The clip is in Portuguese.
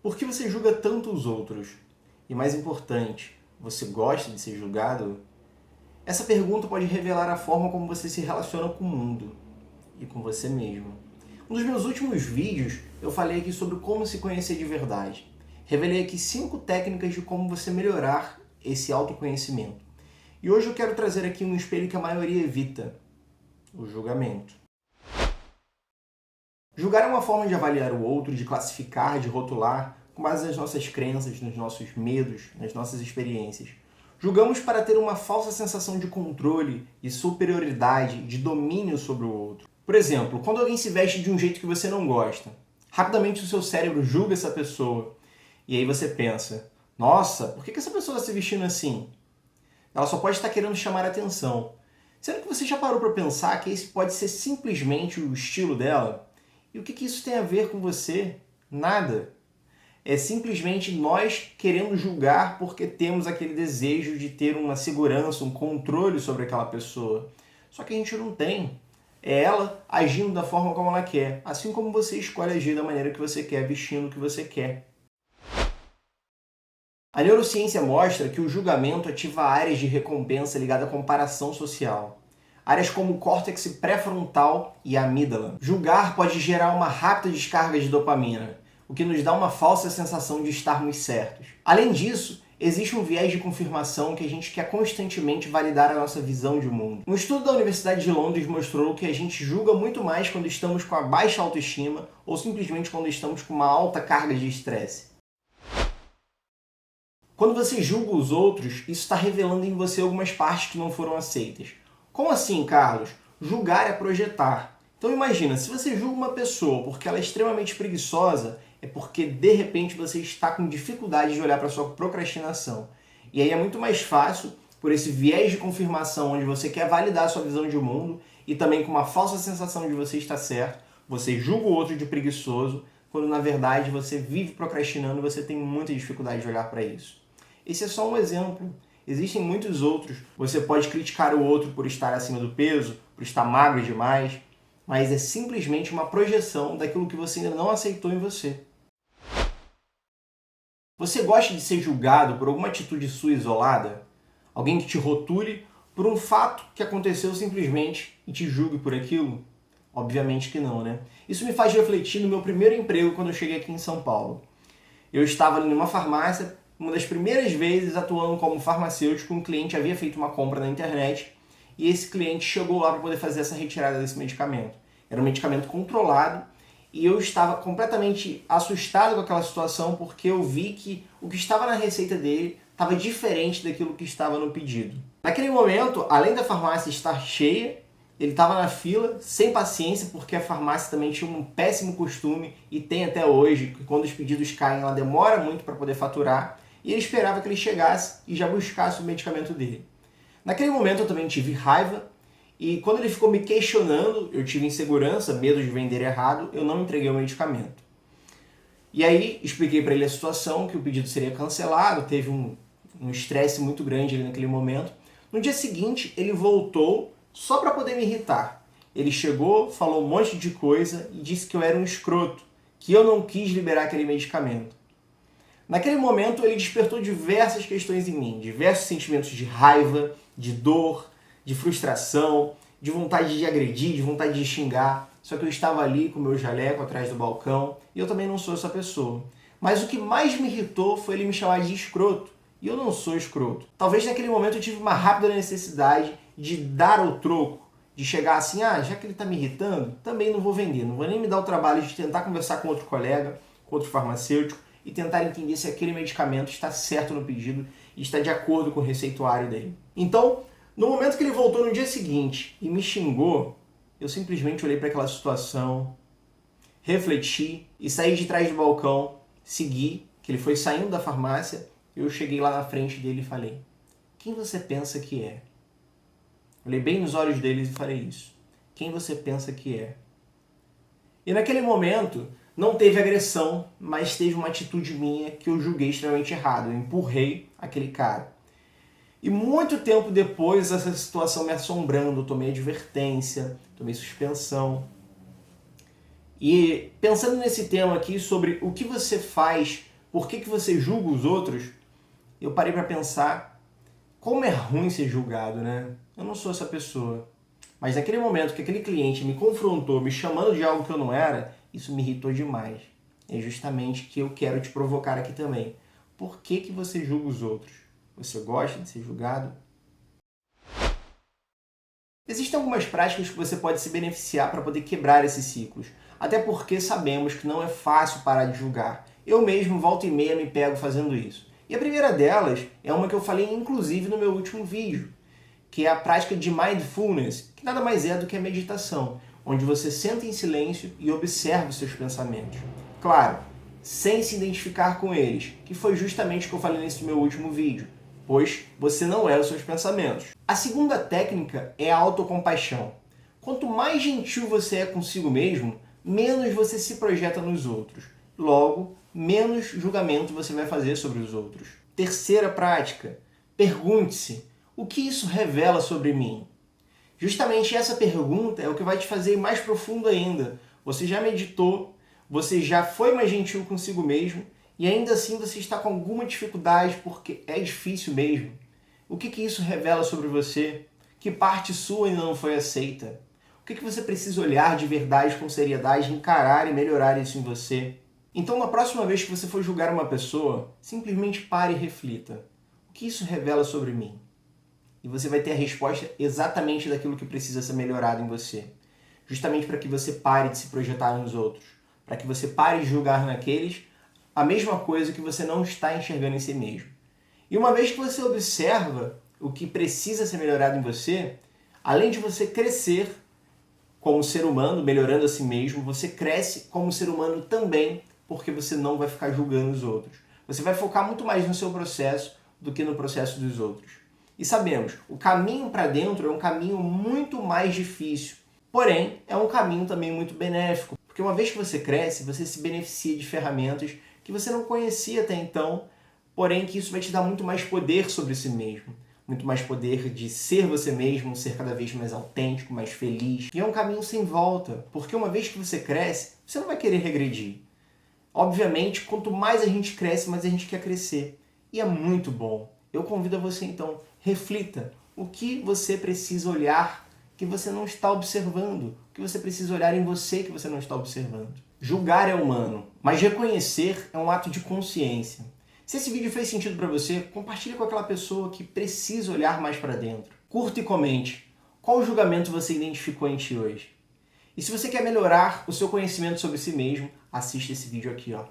Por que você julga tanto os outros? E mais importante, você gosta de ser julgado? Essa pergunta pode revelar a forma como você se relaciona com o mundo e com você mesmo. Um dos meus últimos vídeos, eu falei aqui sobre como se conhecer de verdade. Revelei aqui 5 técnicas de como você melhorar esse autoconhecimento. E hoje eu quero trazer aqui um espelho que a maioria evita: o julgamento. Julgar é uma forma de avaliar o outro, de classificar, de rotular, com base nas nossas crenças, nos nossos medos, nas nossas experiências. Julgamos para ter uma falsa sensação de controle, de superioridade, de domínio sobre o outro. Por exemplo, quando alguém se veste de um jeito que você não gosta, rapidamente o seu cérebro julga essa pessoa. E aí você pensa: nossa, por que essa pessoa está se vestindo assim? Ela só pode estar querendo chamar a atenção. Sendo que você já parou para pensar que esse pode ser simplesmente o estilo dela? E o que isso tem a ver com você? Nada. É simplesmente nós querendo julgar porque temos aquele desejo de ter uma segurança, um controle sobre aquela pessoa. Só que a gente não tem. É ela agindo da forma como ela quer, assim como você escolhe agir da maneira que você quer, vestindo o que você quer. A neurociência mostra que o julgamento ativa áreas de recompensa ligadas à comparação social. Áreas como o córtex pré-frontal e a amígdala. Julgar pode gerar uma rápida descarga de dopamina, o que nos dá uma falsa sensação de estarmos certos. Além disso, existe um viés de confirmação que a gente quer constantemente validar a nossa visão de mundo. Um estudo da Universidade de Londres mostrou que a gente julga muito mais quando estamos com a baixa autoestima ou simplesmente quando estamos com uma alta carga de estresse. Quando você julga os outros, isso está revelando em você algumas partes que não foram aceitas. Como assim, Carlos? Julgar é projetar. Então imagina, se você julga uma pessoa porque ela é extremamente preguiçosa, é porque de repente você está com dificuldade de olhar para a sua procrastinação. E aí é muito mais fácil, por esse viés de confirmação onde você quer validar a sua visão de mundo e também com uma falsa sensação de você estar certo, você julga o outro de preguiçoso, quando na verdade você vive procrastinando e você tem muita dificuldade de olhar para isso. Esse é só um exemplo. Existem muitos outros. Você pode criticar o outro por estar acima do peso, por estar magro demais, mas é simplesmente uma projeção daquilo que você ainda não aceitou em você. Você gosta de ser julgado por alguma atitude sua isolada? Alguém que te rotule por um fato que aconteceu simplesmente e te julgue por aquilo? Obviamente que não, né? Isso me faz refletir no meu primeiro emprego quando eu cheguei aqui em São Paulo. Eu estava ali numa farmácia, uma das primeiras vezes atuando como farmacêutico. Um cliente havia feito uma compra na internet e esse cliente chegou lá para poder fazer essa retirada desse medicamento. Era um medicamento controlado e eu estava completamente assustado com aquela situação porque eu vi que o que estava na receita dele estava diferente daquilo que estava no pedido. Naquele momento, além da farmácia estar cheia, ele estava na fila, sem paciência, porque a farmácia também tinha um péssimo costume, e tem até hoje, que quando os pedidos caem, ela demora muito para poder faturar, e ele esperava que ele chegasse e já buscasse o medicamento dele. Naquele momento eu também tive raiva, e quando ele ficou me questionando, eu tive insegurança, medo de vender errado, eu não entreguei o medicamento. E aí expliquei para ele a situação, que o pedido seria cancelado, teve um estresse muito grande ali naquele momento. No dia seguinte, ele voltou só para poder me irritar. Ele chegou, falou um monte de coisa e disse que eu era um escroto, que eu não quis liberar aquele medicamento. Naquele momento, ele despertou diversas questões em mim, diversos sentimentos de raiva, de dor, de frustração, de vontade de agredir, de vontade de xingar. Só que eu estava ali com o meu jaleco atrás do balcão e eu também não sou essa pessoa. Mas o que mais me irritou foi ele me chamar de escroto. E eu não sou escroto. Talvez naquele momento eu tive uma rápida necessidade de dar o troco, de chegar assim: já que ele está me irritando, também não vou vender, não vou nem me dar o trabalho de tentar conversar com outro colega, com outro farmacêutico e tentar entender se aquele medicamento está certo no pedido e está de acordo com o receituário dele. Então, no momento que ele voltou no dia seguinte e me xingou, eu simplesmente olhei para aquela situação, refleti e saí de trás do balcão, segui, que ele foi saindo da farmácia. Eu cheguei lá na frente dele e falei: quem você pensa que é? Olhei bem nos olhos deles e falei isso. Quem você pensa que é? E naquele momento não teve agressão, mas teve uma atitude minha que eu julguei extremamente errado. Eu empurrei aquele cara. E muito tempo depois, essa situação me assombrando, eu tomei advertência, tomei suspensão. E pensando nesse tema aqui sobre o que você faz por que você julga os outros, eu parei para pensar como é ruim ser julgado, né? Eu não sou essa pessoa. Mas naquele momento que aquele cliente me confrontou, me chamando de algo que eu não era, isso me irritou demais. É justamente que eu quero te provocar aqui também. Por que você julga os outros? Você gosta de ser julgado? Existem algumas práticas que você pode se beneficiar para poder quebrar esses ciclos. Até porque sabemos que não é fácil parar de julgar. Eu mesmo, volta e meia, me pego fazendo isso. E a primeira delas é uma que eu falei inclusive no meu último vídeo, que é a prática de mindfulness, que nada mais é do que a meditação, onde você senta em silêncio e observa os seus pensamentos. Claro, sem se identificar com eles, que foi justamente o que eu falei nesse meu último vídeo, pois você não é os seus pensamentos. A segunda técnica é a autocompaixão. Quanto mais gentil você é consigo mesmo, menos você se projeta nos outros. Logo, menos julgamento você vai fazer sobre os outros. Terceira prática, pergunte-se: o que isso revela sobre mim? Justamente essa pergunta é o que vai te fazer ir mais profundo ainda. Você já meditou, você já foi mais gentil consigo mesmo e ainda assim você está com alguma dificuldade porque é difícil mesmo. O que isso revela sobre você? Que parte sua ainda não foi aceita? O que você precisa olhar de verdade com seriedade, encarar e melhorar isso em você? Então, na próxima vez que você for julgar uma pessoa, simplesmente pare e reflita. O que isso revela sobre mim? E você vai ter a resposta exatamente daquilo que precisa ser melhorado em você. Justamente para que você pare de se projetar nos outros. Para que você pare de julgar naqueles a mesma coisa que você não está enxergando em si mesmo. E uma vez que você observa o que precisa ser melhorado em você, além de você crescer como ser humano, melhorando a si mesmo, você cresce como ser humano também, porque você não vai ficar julgando os outros. Você vai focar muito mais no seu processo do que no processo dos outros. E sabemos, o caminho para dentro é um caminho muito mais difícil, porém é um caminho também muito benéfico, porque uma vez que você cresce, você se beneficia de ferramentas que você não conhecia até então, porém que isso vai te dar muito mais poder sobre si mesmo, muito mais poder de ser você mesmo, ser cada vez mais autêntico, mais feliz. E é um caminho sem volta, porque uma vez que você cresce, você não vai querer regredir. Obviamente, quanto mais a gente cresce, mais a gente quer crescer. E é muito bom. Eu convido a você então, reflita o que você precisa olhar que você não está observando, o que você precisa olhar em você que você não está observando. Julgar é humano, mas reconhecer é um ato de consciência. Se esse vídeo fez sentido para você, compartilhe com aquela pessoa que precisa olhar mais para dentro. Curta e comente. Qual julgamento você identificou em ti hoje? E se você quer melhorar o seu conhecimento sobre si mesmo, assista esse vídeo aqui, ó.